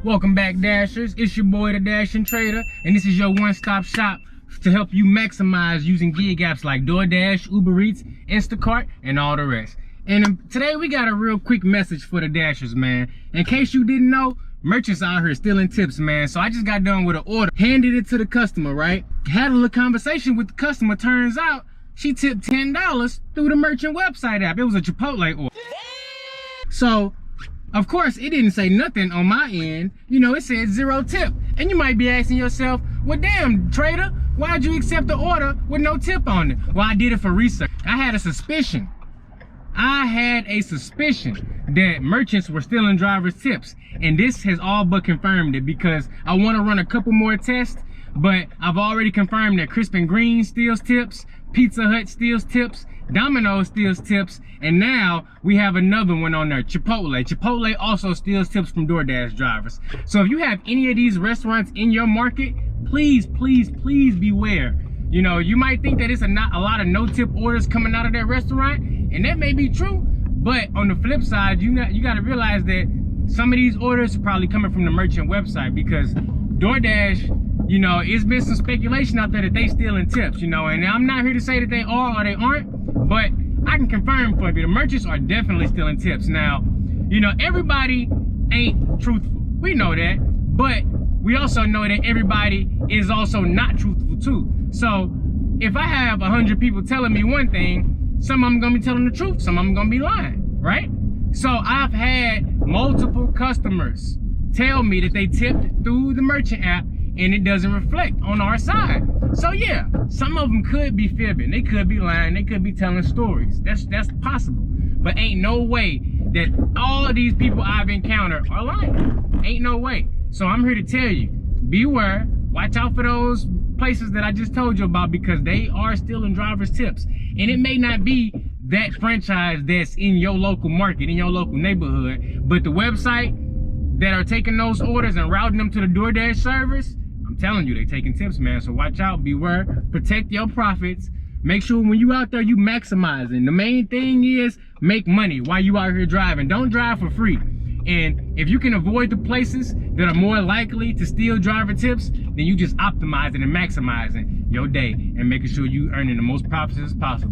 Welcome back, Dashers. It's your boy, the Dashing Trader, and this is your one-stop shop to help you maximize using gig apps like DoorDash, Uber Eats, Instacart, and all the rest. And today we got a real quick message for the Dashers, man. In case you didn't know, merchants out here stealing tips, man. So I just got done with an order, handed it to the customer, right? Had a little conversation with the customer. Turns out she tipped $10 through the merchant website app. It was a Chipotle order. So, of course, it didn't say nothing on my end. You know, it said 0 tip. And you might be asking yourself, well, damn, trader, why'd you accept the order with no tip on it? Well, I did it for research. I had a suspicion that merchants were stealing drivers' tips. And this has all but confirmed it, because I want to run a couple more tests, but I've already confirmed that Crispin Green steals tips, Pizza Hut steals tips, Domino's steals tips, and now we have another one on there, Chipotle. Chipotle also steals tips from DoorDash drivers. So if you have any of these restaurants in your market, please, please, please beware. You know, you might think that it's a lot of no-tip orders coming out of that restaurant, and that may be true, but on the flip side, you got to realize that some of these orders are probably coming from the merchant website, because DoorDash, you know, it's been some speculation out there that they stealing tips, you know, and I'm not here to say that they are or they aren't, but I can confirm for you, the merchants are definitely stealing tips. Now, you know, everybody ain't truthful. We know that, but we also know that everybody is also not truthful too. So if I have 100 people telling me one thing, some of them gonna be telling the truth, some of them gonna be lying, right? So I've had multiple customers tell me that they tipped through the merchant app and it doesn't reflect on our side. So yeah, some of them could be fibbing, they could be lying, they could be telling stories. That's possible. But ain't no way that all of these people I've encountered are lying. Ain't no way. So I'm here to tell you, beware, watch out for those places that I just told you about, because they are stealing drivers' tips. And it may not be that franchise that's in your local market, in your local neighborhood, but the website that are taking those orders and routing them to the DoorDash servers, I'm telling you, they taking tips, man. So watch out, beware, protect your profits. Make sure when you out there, you maximizing. The main thing is make money while you out here driving. Don't drive for free. And if you can avoid the places that are more likely to steal driver tips, then you just optimizing and maximizing your day and making sure you earning the most profits as possible.